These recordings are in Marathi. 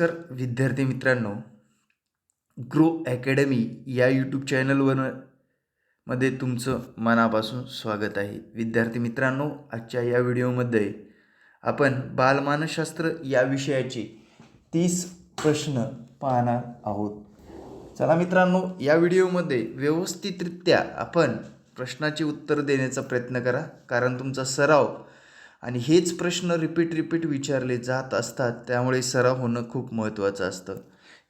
तर विद्यार्थी मित्रांनो, ग्रो अकॅडमी या यूट्यूब चॅनलवर मध्ये तुमचं मनापासून स्वागत आहे. विद्यार्थी मित्रांनो, आजच्या या व्हिडिओमध्ये आपण बालमानसशास्त्र या विषयाचे 30 प्रश्न पाहणार आहोत. चला मित्रांनो, या व्हिडिओमध्ये व्यवस्थितरित्या आपण प्रश्नाचे उत्तर देण्याचा प्रयत्न करा, कारण तुमचा सराव आणि हेच प्रश्न रिपीट विचारले जात असतात, त्यामुळे सराव होणं खूप महत्त्वाचं असतं.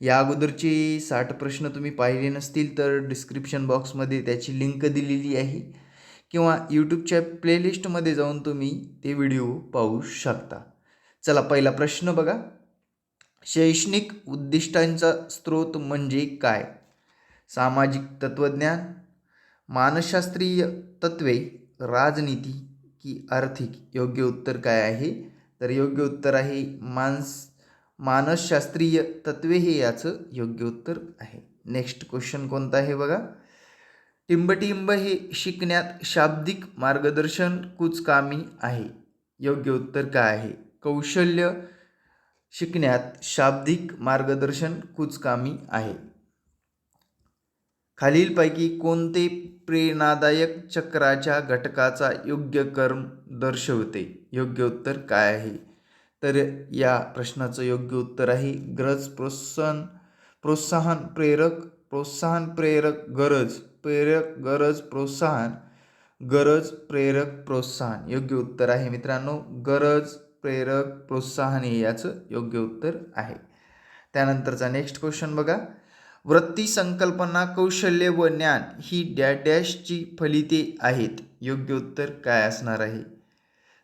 या अगोदरचे 60 प्रश्न तुम्ही पाहिले नसतील तर डिस्क्रिप्शन बॉक्समध्ये त्याची लिंक दिलेली आहे किंवा यूट्यूबच्या प्लेलिस्टमध्ये जाऊन तुम्ही ते व्हिडिओ पाहू शकता. चला, पहिला प्रश्न बघा. शैक्षणिक उद्दिष्टांचा स्रोत म्हणजे काय? सामाजिक तत्त्वज्ञान, मानसशास्त्रीय तत्त्वे, राजनीती की आर्थिक? योग्य उत्तर काय आहे? तर योग्य उत्तर आहे मानसशास्त्रीय तत्त्वे हे याचं योग्य उत्तर आहे. नेक्स्ट क्वेश्चन कोणता आहे बघा. टिंबटिंब हे शिकण्यात शाब्दिक मार्गदर्शन कुचकामी आहे? योग्य उत्तर काय आहे? कौशल्य शिकण्यात शाब्दिक मार्गदर्शन कुचकामी आहे. खालीलपैकी कोणते प्रेरणादायक चक्राच्या घटकाचा योग्य कर्म दर्शवते? योग्य उत्तर काय आहे? तर या प्रश्नाचं योग्य उत्तर आहे गरज प्रोत्साहन प्रेरक गरज प्रेरक प्रोत्साहन. योग्य उत्तर आहे मित्रांनो, गरज प्रेरक प्रोत्साहन हे याचं योग्य उत्तर आहे. त्यानंतरचा नेक्स्ट क्वेश्चन बघा. वृत्ती, संकल्पना, कौशल्य व ज्ञान ही डॅशची फलिते आहेत? योग्य उत्तर काय असणार आहे?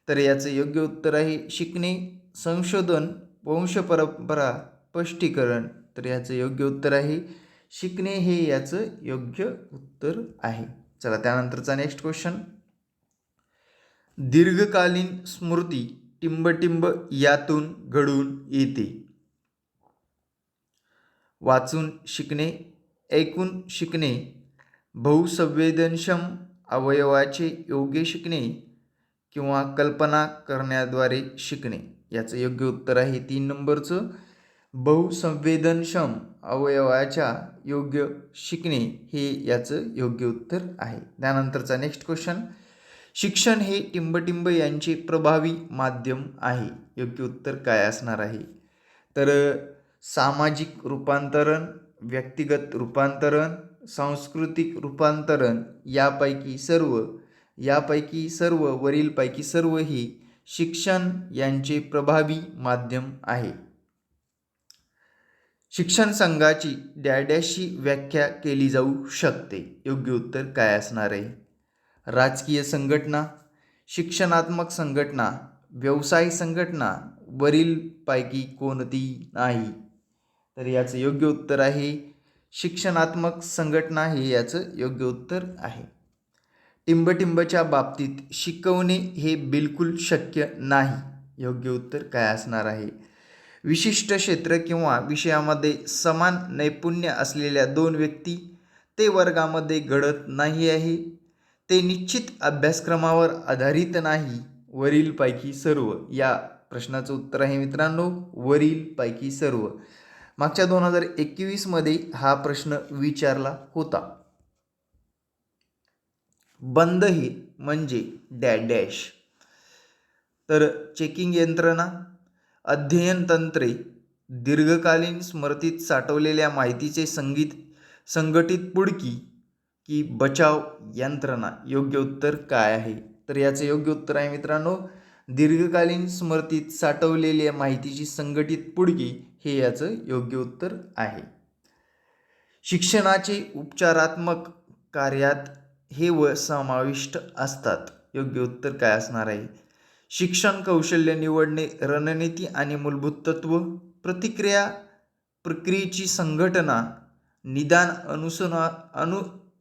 तर याचं योग्य उत्तर आहे शिकणे, संशोधन, वंशपरंपरा, स्पष्टीकरण. तर याचं योग्य उत्तर आहे शिकणे हे याचं योग्य उत्तर आहे. चला, त्यानंतरचा नेक्स्ट क्वेश्चन. दीर्घकालीन स्मृती टिंबटिंब यातून घडून येते? वाचून शिकणे, ऐकून शिकणे, बहुसंवेदनक्षम अवयवाचे योग्य शिकणे किंवा कल्पना करण्याद्वारे शिकणे? याचं योग्य उत्तर आहे 3 नंबरचं, बहुसंवेदनक्षम अवयवाच्या योग्य शिकणे हे याचं योग्य उत्तर आहे. त्यानंतरचा नेक्स्ट क्वेश्चन. शिक्षण हे टिंबटिंब यांचे प्रभावी माध्यम आहे? योग्य उत्तर काय असणार आहे? तर सामाजिक रूपांतरण, व्यक्तिगत रूपांतरण, सांस्कृतिक रूपांतरण यापैकी सर्व वरीलपैकी सर्व ही शिक्षण यांचे प्रभावी माध्यम आहे. शिक्षण संघाची डॅशची व्याख्या केली जाऊ शकते? योग्य उत्तर काय असणार आहे? राजकीय संघटना, शिक्षणात्मक संघटना, व्यवसाय संघटना, वरीलपैकी कोणती नाही? तर याचं योग्य उत्तर आहे शिक्षणात्मक संघटना हे याचं योग्य उत्तर आहे. टिंबटिंबच्या बाबतीत शिकवणे हे बिलकुल शक्य नाही? योग्य उत्तर काय असणार आहे? विशिष्ट क्षेत्र किंवा विषयामध्ये समान नैपुण्य असलेल्या 2 व्यक्ती ते वर्गामध्ये घडत नाही आहे. ते निश्चित अभ्यासक्रमावर आधारित नाही. वरीलपैकी सर्व? या प्रश्नाचं उत्तर आहे मित्रांनो वरीलपैकी सर्व. मागच्या 2021 मध्ये हा प्रश्न विचारला होता. बंद हे म्हणजे डॅश. तर चेकिंग यंत्रणा, अध्ययन तंत्रे, दीर्घकालीन स्मृतीत साठवलेल्या माहितीचे संघटित पुडकी की बचाव यंत्रणा? योग्य उत्तर काय आहे? तर याचं योग्य उत्तर आहे मित्रांनो दीर्घकालीन स्मृतीत साठवलेल्या माहितीची संघटित पुडकी हे याचं योग्य उत्तर आहे. शिक्षणाचे उपचारात्मक कार्यात हे समाविष्ट असतात? योग्य उत्तर काय असणार आहे? शिक्षण कौशल्य निवडणे, रणनीती आणि मूलभूत तत्व, प्रक्रियेची संघटना, निदान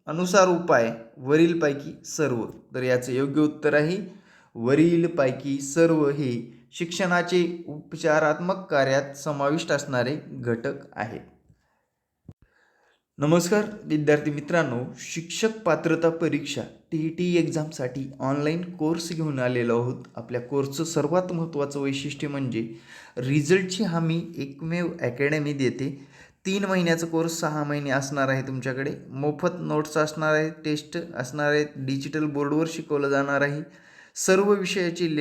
अनुसार उपाय, वरीलपैकी सर्व? तर याचे योग्य उत्तर आहे वरीलपैकी सर्व हे शिक्षणाचे उपचारात्मक कार्यात समाविष्ट असणारे घटक आहेत. नमस्कार विद्यार्थी मित्रांनो, शिक्षक पात्रता परीक्षा TET एक्झामसाठी ऑनलाईन कोर्स घेऊन आलेलो आहोत. आपल्या कोर्सचं सर्वात महत्त्वाचं वैशिष्ट्य म्हणजे रिझल्टची हमी एकमेव अकॅडमी देते. 3 महिन्याचा कोर्स 6 महिने असणार आहे. तुमच्याकडे मोफत नोट्स असणार आहेत, टेस्ट असणार आहेत, डिजिटल बोर्डवर शिकवलं जाणार आहे. सर्व विषयाची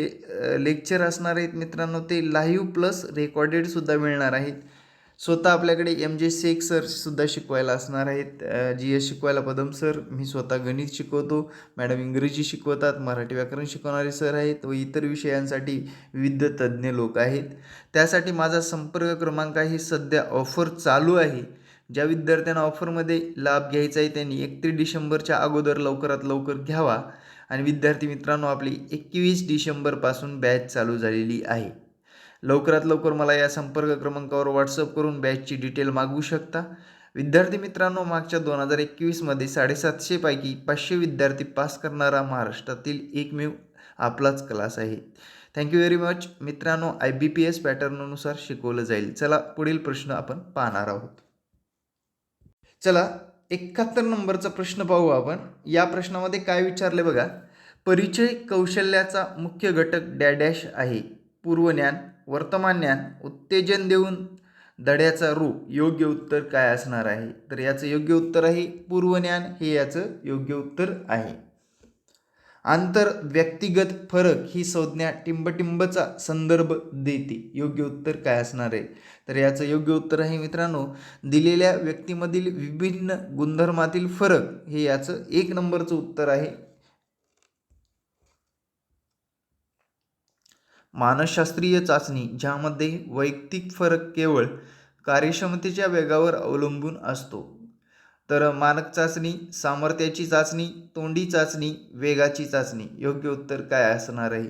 लेक्चर असणार आहेत मित्रांनो. ते लाईव्ह प्लस रेकॉर्डेडसुद्धा मिळणार आहेत. स्वतः आपल्याकडे MJ शेख सरसुद्धा शिकवायला असणार आहेत. GS शिकवायला पदम सर, मी स्वतः गणित शिकवतो, मॅडम इंग्रजी शिकवतात, मराठी व्याकरण शिकवणारे सर आहेत व इतर विषयांसाठी विविध तज्ज्ञ लोक आहेत. त्यासाठी माझा संपर्क क्रमांक आहे. सध्या ऑफर चालू आहे. ज्या विद्यार्थ्यांना ऑफरमध्ये लाभ घ्यायचा आहे त्यांनी 31 डिसेंबरच्या अगोदर लवकरात लवकर घ्यावा. आणि विद्यार्थी मित्रांनो, आपली 21 डिसेंबरपासून बॅच चालू झालेली आहे. लवकरात लवकर मला या संपर्क क्रमांकावर व्हॉट्सअप करून बॅचची डिटेल मागवू शकता. विद्यार्थी मित्रांनो, मागच्या 2021मध्ये 750 पैकी 500 विद्यार्थी पास करणारा महाराष्ट्रातील एकमेव आपलाच क्लास आहे. थँक्यू व्हेरी मच मित्रांनो. IBPS पॅटर्ननुसार शिकवलं जाईल. चला पुढील प्रश्न आपण पाहणार आहोत. चला 71 नंबरचा प्रश्न पाहू आपण. या प्रश्नामध्ये काय विचारले बघा. परिचय कौशल्याचा मुख्य घटक डॅश आहे. पूर्वज्ञान, वर्तमान ज्ञान, उत्तेजन देऊन धड्याचा रूप. योग्य उत्तर काय असणार आहे? तर याचं योग्य उत्तर आहे पूर्वज्ञान, हे याचं योग्य उत्तर आहे. आंतर व्यक्तिगत फरक ही संज्ञा टिंबटिंबचा संदर्भ देते. योग्य उत्तर काय असणार आहे? तर याचं योग्य उत्तर आहे मित्रांनो, दिलेल्या व्यक्तीमधील विभिन्न गुणधर्मातील फरक, हे याचं 1 नंबरचं उत्तर आहे. मानसशास्त्रीय चाचणी, ज्यामध्ये वैयक्तिक फरक केवळ कार्यक्षमतेच्या वेगावर अवलंबून असतो. तर मानक चाचणी, सामर्थ्याची चाचणी, तोंडी चाचणी, वेगाची चाचणी. योग्य उत्तर काय असणार आहे?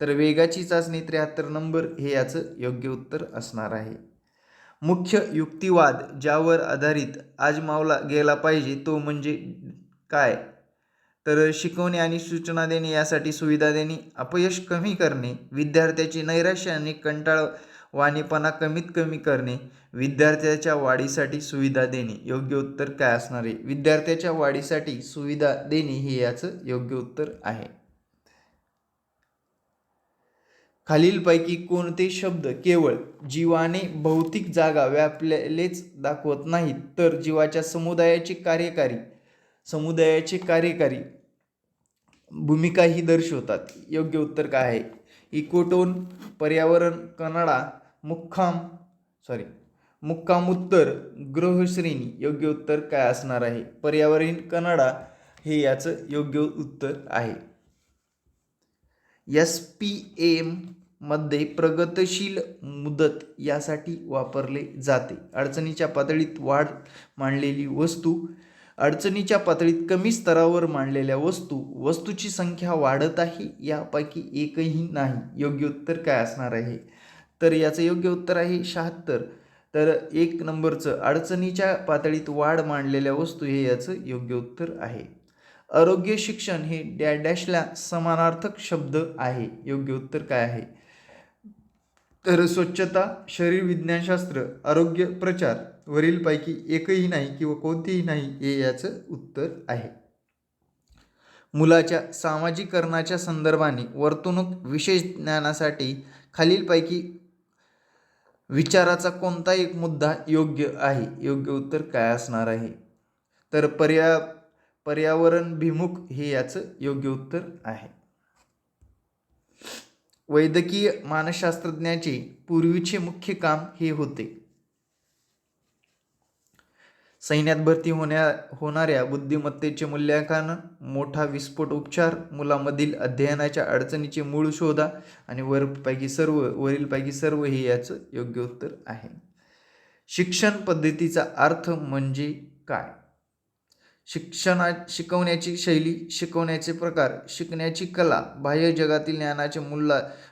तर वेगाची चाचणी 73 नंबर, हे याचं योग्य उत्तर असणार आहे. मुख्य युक्तिवाद ज्यावर आधारित आजमावला गेला पाहिजे तो म्हणजे काय? तर शिकवणे आणि सूचना देणे, यासाठी सुविधा देणे, अपयश कमी करणे, विद्यार्थ्याची नैराश्य आणि कंटाळवाणेपणा कमीत कमी करणे, विद्यार्थ्याच्या वाढीसाठी सुविधा देणे. योग्य उत्तर काय असणार आहे? विद्यार्थ्याच्या वाढीसाठी सुविधा देणे, हे याचं योग्य उत्तर आहे. खालीलपैकी कोणते शब्द केवळ जीवाने भौतिक जागा व्यापलेलेच दाखवत नाहीत, तर जीवाच्या समुदायाचे कार्यकारी भूमिकाही दर्शवतात? योग्य उत्तर काय आहे? इकोटोन, पर्यावरण, कनाडा, मुक्कामुत्तर, गृहश्रेणी. योग्य उत्तर काय असणार आहे? पर्यावरण, कनाडा, हे याचं योग्य उत्तर आहे. SPM मध्ये प्रगतशील मुदत यासाठी वापरले जाते. अडचणीच्या पातळीत वाढ मांडलेली वस्तू, अडचणीच्या पातळीत कमी स्तरावर मांडलेल्या वस्तूची संख्या वाढत आहे, यापैकी एकही नाही. योग्य उत्तर काय असणार आहे? तर याचं योग्य उत्तर आहे 76. तर 1 नंबरचं अडचणीच्या पातळीत वाढ मांडलेल्या वस्तू, हे याचं योग्य उत्तर आहे. आरोग्य शिक्षण हे डॅशला समानार्थक शब्द आहे. योग्य उत्तर काय आहे? तर स्वच्छता, शरीर विज्ञानशास्त्र, आरोग्य प्रचार, वरीलपैकी एकही नाही किंवा कोणतेही नाही, हे याचं उत्तर आहे. मुलाच्या सामाजिकरणाच्या संदर्भाने वर्तणूक विशेष ज्ञानासाठी खालीलपैकी विचाराचा कोणता एक मुद्दा योग्य आहे? योग्य उत्तर काय असणार आहे? तर पर्यावरणभिमुख, हे याचं योग्य उत्तर आहे. वैद्यकीय मानसशास्त्रज्ञाचे पूर्वीचे मुख्य काम हे होते. सैन्यात भरती होणाऱ्या बुद्धिमत्तेचे मूल्यांकन, मोठा विस्फोट उपचार, मुलांमधील अध्ययनाच्या अडचणीचे मूळ शोधा, आणि वरीलपैकी सर्व, हे याचं योग्य उत्तर आहे. शिक्षण पद्धतीचा अर्थ म्हणजे काय? शिकवण्याची शैली, शिकवण्याचे प्रकार, शिकण्याची कला, बाह्य जगातील ज्ञानाचे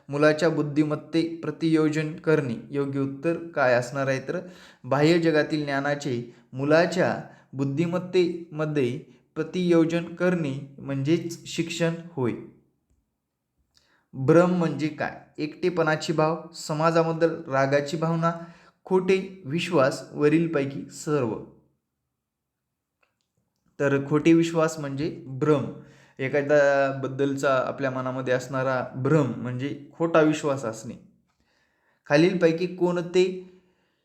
मुलाच्या बुद्धिमत्ते प्रतियोजन करणे. योग्य उत्तर काय असणार आहे? तर बाह्य जगातील ज्ञानाचे मुलाच्या बुद्धिमत्तेमध्ये प्रतियोजन करणे म्हणजेच शिक्षण होय. भ्रम म्हणजे काय? एकटेपणाची भाव, समाजाबद्दल रागाची भावना, खोटे विश्वास, वरीलपैकी सर्व. तर खोटे विश्वास म्हणजे भ्रम. एखाद्याबद्दलचा आपल्या मनामध्ये असणारा भ्रम म्हणजे खोटा विश्वास असणे. खालीलपैकी कोणते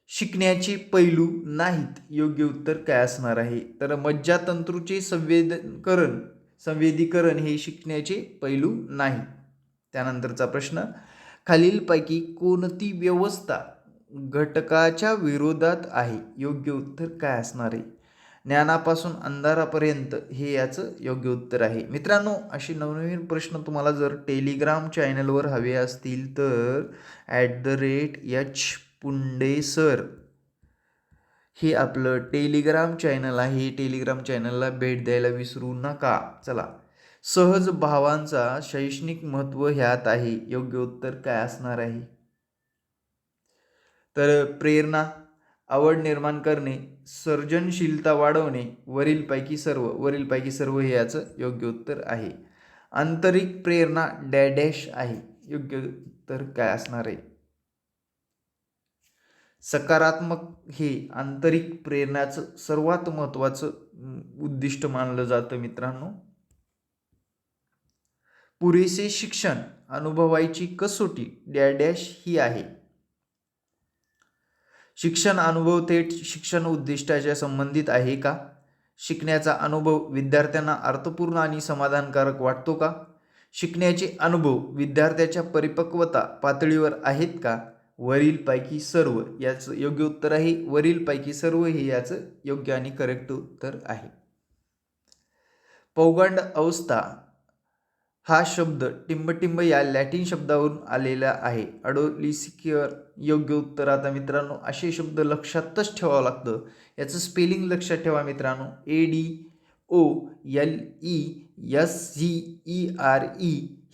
शिकण्याचे पैलू नाहीत? योग्य उत्तर काय असणार आहे? तर मज्जातंतूचे संवेदीकरण हे शिकण्याचे पैलू नाही. त्यानंतरचा प्रश्न, खालीलपैकी कोणती व्यवस्था घटकाच्या विरोधात आहे? योग्य उत्तर काय असणार आहे? ज्ञानापासून अंधारापर्यंत हे याचं योग्य उत्तर आहे. मित्रांनो, असे नवनवीन प्रश्न तुम्हाला जर टेलिग्राम चॅनलवर हवे असतील तर @H पुंडे सर हे आपलं टेलिग्राम चॅनल आहे. टेलिग्राम चॅनलला भेट द्यायला विसरू नका. चला, सहज भावांचा शैक्षणिक महत्त्व ह्यात आहे. योग्य उत्तर काय असणार आहे? तर प्रेरणा, आवड निर्माण करणे, सर्जनशीलता वाढवणे, वरीलपैकी सर्व हे याचं योग्य उत्तर आहे. आंतरिक प्रेरणा डॅश आहे. योग्य उत्तर काय असणार आहे? सकारात्मक हे आंतरिक प्रेरणाचं सर्वात महत्त्वाचं उद्दिष्ट मानलं जातं मित्रांनो. पुरेसे शिक्षण अनुभवायची कसोटी डॅश ही आहे. शिक्षण अनुभव थेट शिक्षण उद्दिष्टाच्या संबंधित आहे का? शिकण्याचा अनुभव विद्यार्थ्यांना अर्थपूर्ण आणि समाधानकारक वाटतो का? शिकण्याचे अनुभव विद्यार्थ्याच्या परिपक्वता पातळीवर आहेत का? वरीलपैकी सर्व याचं योग्य उत्तर आहे. वरीलपैकी सर्व हे याचं योग्य आणि करेक्ट उत्तर आहे. पौगंड अवस्था हा शब्द टिंबटिंब या लॅटिन शब्दावरून आलेला आहे. अडोलिसिक्युअर योग्य उत्तर. आता मित्रांनो, असे शब्द लक्षातच ठेवावं लागतं. याचं स्पेलिंग लक्षात ठेवा मित्रांनो. ADOLESCERE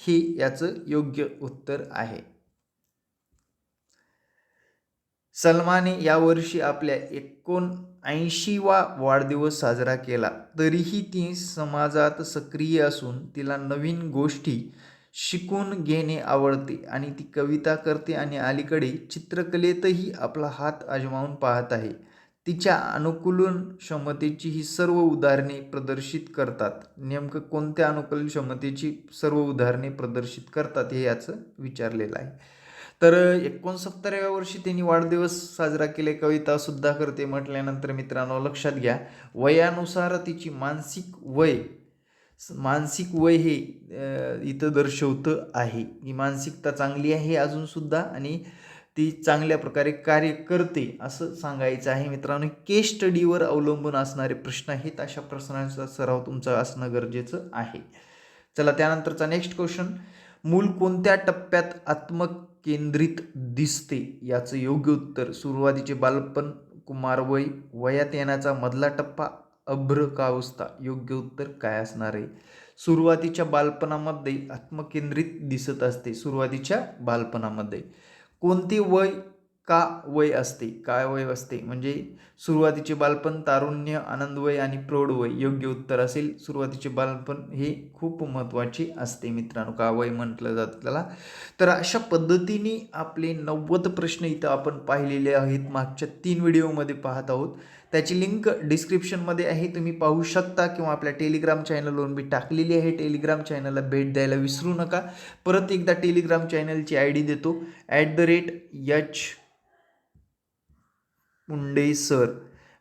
हे याचं योग्य उत्तर आहे. सलमाने यावर्षी आपल्या 79वा वाढदिवस साजरा केला. तरीही ती समाजात सक्रिय असून तिला नवीन गोष्टी शिकून घेणे आवडते आणि ती कविता करते आणि अलीकडे चित्रकलेतही आपला हात आजमावून पाहत आहे. तिच्या अनुकूलन क्षमतेची ही सर्व उदाहरणे प्रदर्शित करतात. नेमकं कोणत्या अनुकूलन क्षमतेची सर्व उदाहरणे प्रदर्शित करतात हे याचं विचारलेलं आहे. तर 69व्या वर्षी त्यांनी वाढदिवस साजरा केले, कविता सुद्धा करते म्हटल्यानंतर मित्रांनो लक्षात घ्या, वयानुसार तिची मानसिक वय हे इथं दर्शवतं आहे. ही मानसिकता चांगली आहे अजूनसुद्धा आणि ती चांगल्या प्रकारे कार्य करते असं सांगायचं आहे मित्रांनो. केस स्टडीवर अवलंबून असणारे प्रश्न आहेत. अशा प्रश्नांचा सराव तुमचा असणं गरजेचं आहे. चला, त्यानंतरचा नेक्स्ट क्वेश्चन, मूल कोणत्या टप्प्यात आत्मकेंद्रित दिसते? याचं योग्य उत्तर सुरुवातीचे बालपण, कुमारवय, वयात येण्याचा मधला टप्पा, अभ्रकावस्था. योग्य उत्तर काय असणार आहे? सुरुवातीच्या बालपणामध्ये आत्मकेंद्रित दिसत असते. सुरुवातीच्या बालपणामध्ये कोणते वय वय असते? काय वय असते? म्हणजे सुरुवातीचे बालपण, तारुण्य, आनंदवय आणि प्रौढवय. योग्य उत्तर असेल सुरुवातीचे बालपण हे खूप महत्त्वाचे असते मित्रांनो. का वय म्हटलं जातं त्याला. तर अशा पद्धतीने आपले 90 प्रश्न इथं आपण पाहिलेले आहेत. मागच्या 3 व्हिडिओमध्ये पाहत आहोत. त्याची लिंक डिस्क्रिप्शनमध्ये आहे, तुम्ही पाहू शकता, किंवा आपल्या टेलिग्राम चॅनलवरून मी टाकलेली आहे. टेलिग्राम चॅनलला भेट द्यायला विसरू नका. परत एकदा टेलिग्राम चॅनलची ID देतो, @H पुंडे सर.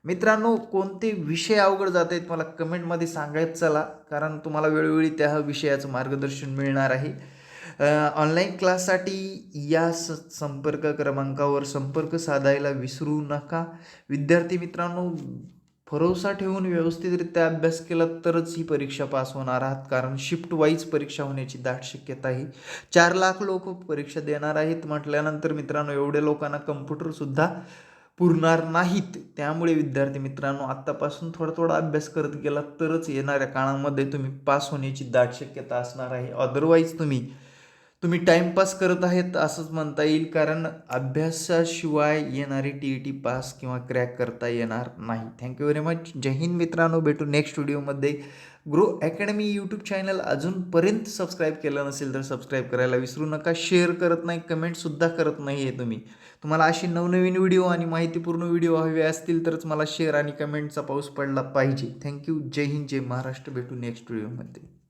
मित्रांनो, कोणते विषय अवघड जात आहेत मला कमेंटमध्ये सांगायचं चला, कारण तुम्हाला वेळोवेळी त्या विषयाचं मार्गदर्शन मिळणार आहे. ऑनलाईन क्लाससाठी या संपर्क क्रमांकावर संपर्क साधायला विसरू नका. विद्यार्थी मित्रांनो, भरोसा ठेवून व्यवस्थितरित्या अभ्यास केला तरच ही परीक्षा पास होणार आहात, कारण शिफ्ट वाईज परीक्षा होण्याची दाट शक्यता आहे. 4 लाख लोक परीक्षा देणार आहेत म्हटल्यानंतर मित्रांनो, एवढ्या लोकांना कम्प्युटरसुद्धा पुरणार नाहीत. त्यामुळे विद्यार्थी मित्रांनो, आत्तापासून थोडा अभ्यास करत गेला तरच येणाऱ्या काळामध्ये तुम्ही पास होण्याची दाट शक्यता असणार आहे. अदरवाईज तुम्ही टाईमपास करत आहेत असंच म्हणता येईल, कारण अभ्यासाशिवाय येणारी TET पास किंवा क्रॅक करता येणार नाही. Thank you very much. जय हिंद मित्रांनो, भेटू नेक्स्ट व्हिडिओमध्ये. ग्रो अकॅडमी यूट्यूब चॅनल अजूनपर्यंत सबस्क्राईब केलं नसेल तर सबस्क्राईब करायला विसरू नका. शेअर करत नाही, कमेंटसुद्धा करत नाही आहे तुम्ही. तुम्हाला अशी नवनवीन व्हिडिओ आणि माहितीपूर्ण व्हिडिओ हवे असतील तरच मला शेअर आणि कमेंटचा पाऊस पडला पाहिजे. थँक्यू. जय हिंद, जय महाराष्ट्र. भेटू नेक्स्ट व्हिडिओमध्ये.